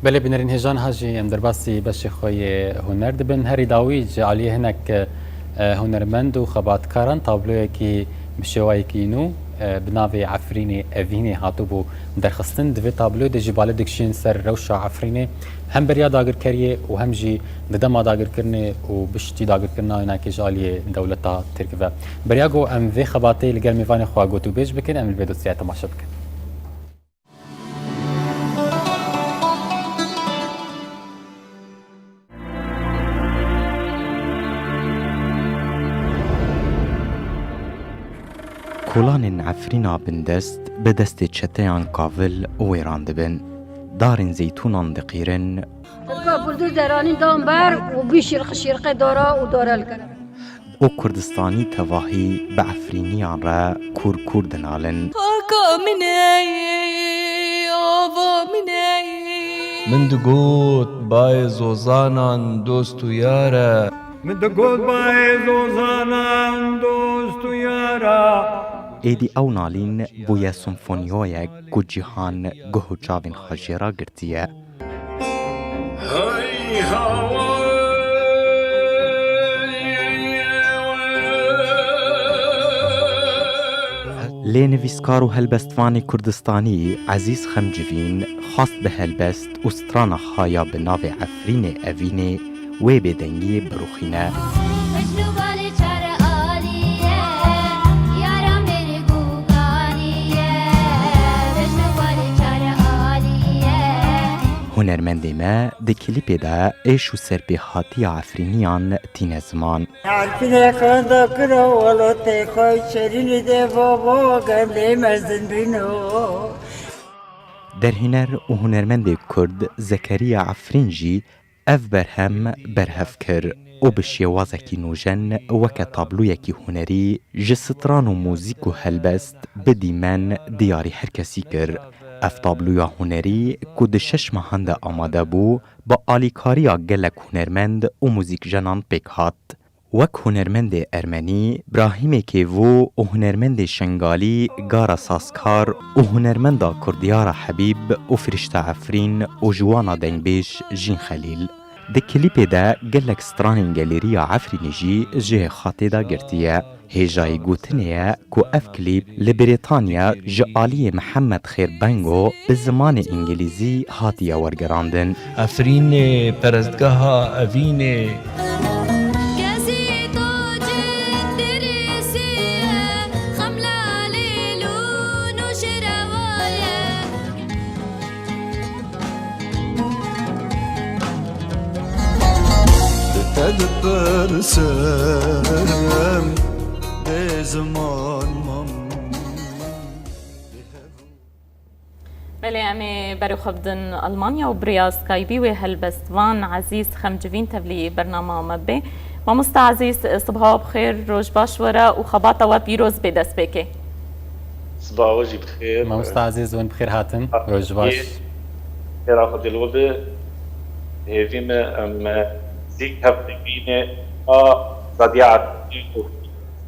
بله بنرین هجان هاجی ام در باسی بش خوی هنر دبن هری داویج علی هنک هنرمند و خباتکاران تابلوی کی بشوای کینو بناوی عفرینی اوینی هاتو بو درخستن دوی تابلو د جبال دکشین سر روشا عفرینی هم بریا داگر کریه و هم جی دما داگر کرنه و بشتی داگر کرنه اینا کی جالی دولتا ترکیه بریا گو ام وی خباتی لګر میوان خوا گو تو بیج بکن ام الویدو سیات تماشا بکن کولان عفرینا بندست به دست چتیان کاول ویران دبن دارن زیتونان دقیرن تلقى بلدوز دراني دامبر وبيشير خشيرقة دورا ودورا الكلام و کردستانی تواهی به عفرینیان را کور دنالن من دقوت باي زوزانان دوستو يارا من دقوت باي زوزانان دوستو يارا ایدی او نالین بویا سمفونیویا گو جیهان گوهو چاوین خاجیرا گرتیه هاي هوا لێنویسکار و هەلبەستوانی کوردستانی عەزیز خەمجڤین خواست بە هەلبەست و سترانە خایا بە ناوێ عەفرینێ ئەڤینێ وێ بێدەنگیە بڕوخینە هنرمندê me di klîpê de êş û serbêhatiya Efrîniyan tîne ziman. Derhîner û hunermendê Kurd Zekeriya Efrîn jî ev berhem berhev kir û bi şêwazekî nûjen weke tablûyekî hunerî ji stran û mûzîk û helbest bi dîmen diyarî her kesî kir. Ev tablûya hunerî ku di 6 mehan de amade bû bi alîkariya gelek hunermend û mûzîkjenan pêk hat. Wek hunermendê Ermenî, Brahîmê Kêvû û hunermendê Şengalî, Gara Sazkar û hunermenda Kurdiyara Hebîb û Firîşte Efrîn û ji wana dengbêj Jîn Xelîl. Di klîpê de gelek stranên gelêriya Efrînê jî ji hêxatê de girtiye. Hêjayî gotinê ye ku ev klîp li Brîtanya ji aliyê Mihemed Xêrbengo bi zimanê îngilîzî hatiye wergerandin. Efrînê perestgeha evînê تدبرسم به زمان بله امی برو خبدن آلمانیا و بریا سکایبی و هلبستوان عزیز خمجوین تبلی برنامه مبه و مستعزیز صبح بخیر روز باش ورا و خبات و پیروز به دست بکه صباح وجه بخير ما مستعزیز ون بخیر هاتن روز باش خير اخذ الوضع هذينا ام زيك هفتقينه صديعة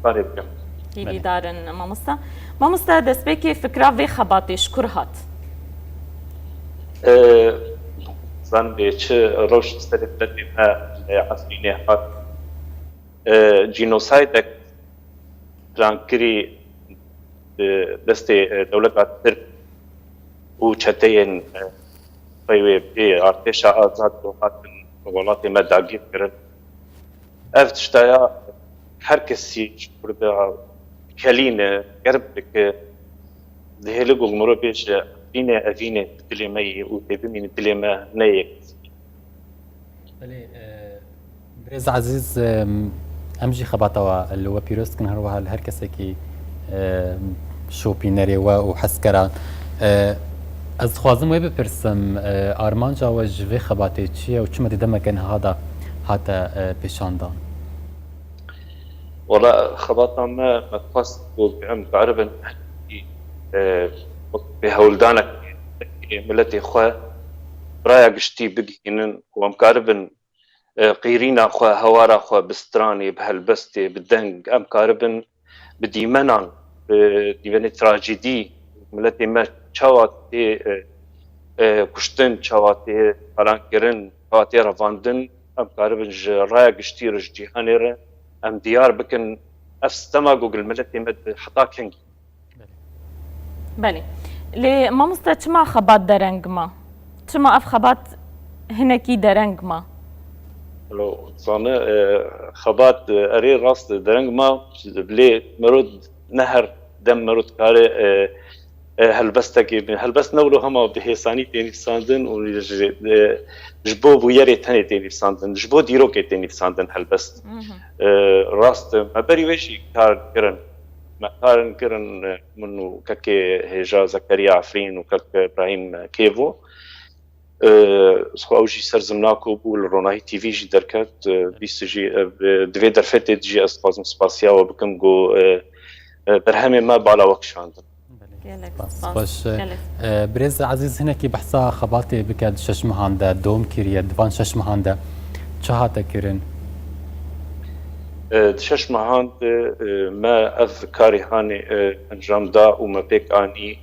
طالب هیلی دارن ما مستا دست بکه فکر و خباتش کرهات زن به چه روش استفاده ما عصرینه هات جینوساید پلانکری دست دولت ترک و چتین پیوی به ارتش آزاد و هاتن ولات ما داگیر کرد افتشتایا هر کسی برده کلینه قرب که ذهل قمرو بيش فينا أفينا تلمي وتبمين تلمه نيك. برز عزیز امجی خباتوا اللي هو بيروست كن هروها هر کسی کی شوپینری و حسکران از خوازم وی بپرسم آرمان جاوج وی خباتی چیه و چما دیده مکن هادا حتی پیشاندان والله خبطنا ما تقصد بعمق عربا بهولدانك ملتي خواه برايا قشتي بقينن ومقاربن قيرينا خواه هوارا خواه بستراني بهالبستي بالدنق امقاربن بديمنان بديمن تراجيدي ملتي ما تشاوات کشتن چاواتی پران کردن چاواتی رواندن ام کاربن جرایا گشتی رج جهانی را ام دیار بکن استما جوجل ملت مد حتا کنگ. بله لی مامۆستا چما خەبات دەرەنگمە چما ئەف خەبات هەنێکی دەرەنگمە لو صانع خبات أري راست درنج ما بلي مرود نهر دم مرود كاره هلبستك هلبست نولو هما بهيساني تاني ساندن وجبو بويري تاني تاني ساندن جبو ديروك تاني ساندن هلبست راست ما بري وشي كار كرن منو كاكي هجا زكريا عفرين وكاك إبراهيم كيفو سخواوجي سرزمناكو بول روناي تي في جي دركات بيسجي دوي درفت جي استفازم سباسيا وبكم جو برهمي ما بالا وكشاندن. باش بريز عزيز هنا كي بحثا خباتي بكاد شش مهاندا دوم كيريا دفان شش مهاندا شهاتا كيرن شش مهاند ما أذكاري هاني انجام دا وما بيك اني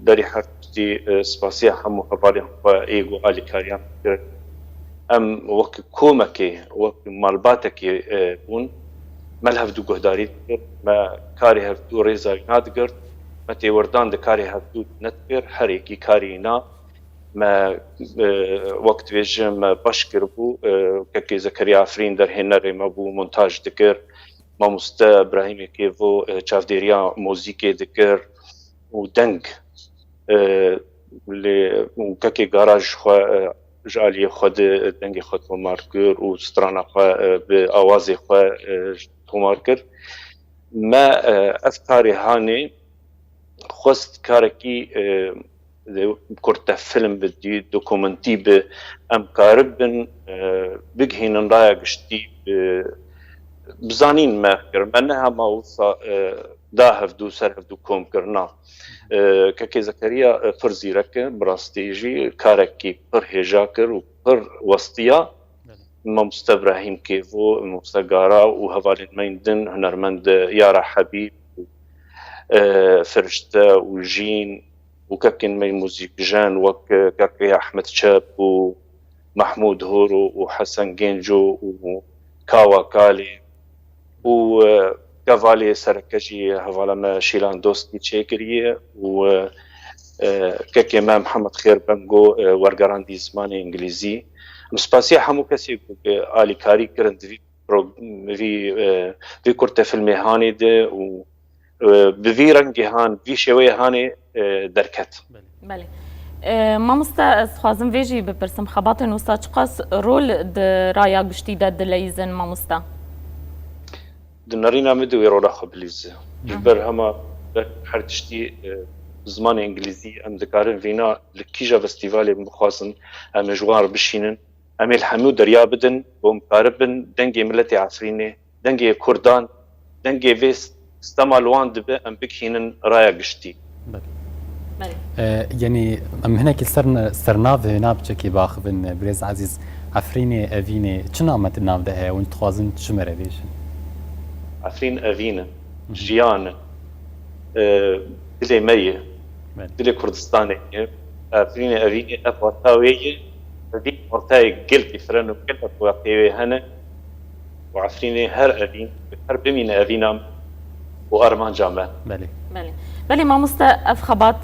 بري حرتي سباسيا همو حوالي ايغو علي كاريان ام وك كومكي وك مالباتكي بون ملهف دو قهداري ما كاري هفدو ريزا نادقر ما تي وردان دا كاري هفدو نتقر حريكي كارينا ما وقت ويجم باشكر بو كاكي زكريا عفرين در هنر ما بو مونتاج دكر ما مستا ابراهيم كيفو چافديريا موزيكي دكر ودنگ وكاكي جاراج خو جالي خود دنگ خود ماركر وسترانا خو بأوازي خو ماركر ما أفكاري هاني خست كاركي كورتا فيلم بدي دوكومنتي بأم كاربن بجهين رايا قشتي بزانين ما كر منها ما وصا داهف دو سرف دو كوم كرنا كاكي زكريا فرزيرك براستيجي كاركي بر هجاكر وبر وسطيا ما مستا ابراهيم كيفو مستا غارا وهوالين ميندن هنرمند يارا حبيب فرشتا وجين وكاكين مي موزيك جان وكاكي احمد شاب ومحمود هورو وحسن جينجو وكاوا كالي وكافالي سركجي هوالا ما شيلان دوستي تشيكريه و كاكي ما محمد خير بنجو ورقراندي زماني انجليزي مسباسي حمو كسي آلي كاري كرند في كورتا فيلمي هاني ده و بفي رنگی هان وی شوی هانی درکت. بله. مامۆستا خوازم ویژی بپرسم خبات نوستا چقاس رول د رایا گشتی د دلیزن مامۆستا. دنرینا مدوی رولا خبلیزه. جبر هما هر تشتی زمان انگلیزی ام دکارن وینا لکیجا فستیوالی مخوازن ام جوار بشینن ام الحمو دریا بدن و مقاربن دنگی ملتی عفرینه دنگی کردان دنگی ویست استمالوان دبه ام بكهين رايا قشتي. يعني ام هناك سرناف هنا بشكي باخذن بريز عزيز عفريني افيني شنو عمت الناف ده وانت خوازن شمر بيشن عفرين افينا جيانا دلي مية دلي كردستاني عفرين افيني افواتاوية دي مرتاي قلتي فرنو قلت افواتاوي هنا وعفريني هر افين هر بمين افينا وأرمان جامع. بله مامۆستا ئەف خەبات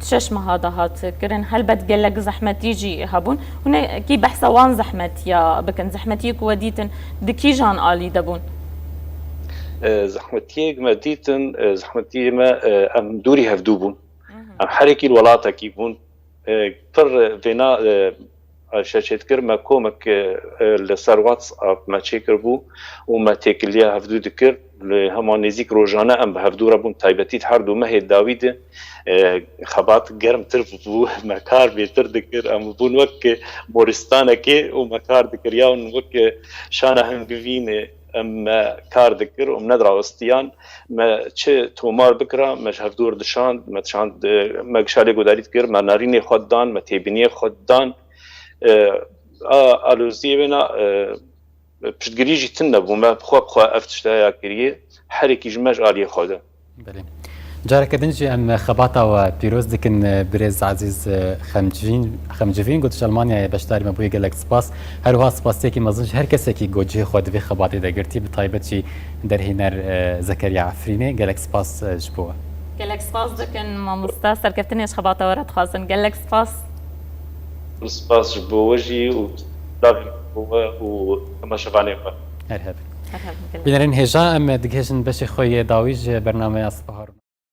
شش مەهادا هات کردن هەلبەت گەلک زەحمەتیجی هەبوون هونێکی بەحسە وان زەحمەتیە بکەن زەحمەتیەک وە دیتن دکیژان ئالی دەبوون. زەحمەتیەک مە دیتن زەحمەتی مە ئەم دووری هەفتوو بوون ئەم حرێکی وڵاتێکی بوون پڕ vêna شاشت کرد ما کۆمک لەسەر واتساب ما چێکر بوو و ما تێکلیە هەفتوو دکرد هەمان نزیک ڕۆژانە ئەم بە هەفتوو ڕەبوون تایبەتیت هەردوو مەهێ داویدە خەبات گەرمتر بوو مەکار بێتر دکرد ئەم بوون وەک مۆرستانەکێ و مەکار دکریاون وەک شانە هەنگڤینێ ئەم کار دکرد و نەدراوەستیان چ تۆمار بکرا مەش هەفتوو دشاند مەچاند مەگشالێ گۆداریت کرد مە نارینێ خۆددان مە تێبینیە خۆددان آلوزیه بنا پشتگیریجی تن نبود ما بخواه افتشتای کریه هر کی جمعش عالیه خوده. بله. جارك دنجي ام خباطه وبيروز دكن بريز عزيز خمجوين قلت المانيا بشتاري مبوي قالك سباس هروها سباسيكي مازنج هر كسكي جوجي خود في خباطي دقرتي بطيبتي در هنر زكريا عفريني قالك سباس جبوه قالك سباس دكن ما مستاثر كفتني ايش خباطه ورد خاصن قالك سباس سباس بوجي ودابي وما شبعني هرهب بنرين هجا ام دقيشن بشي خوي داويج برنامج اصبحار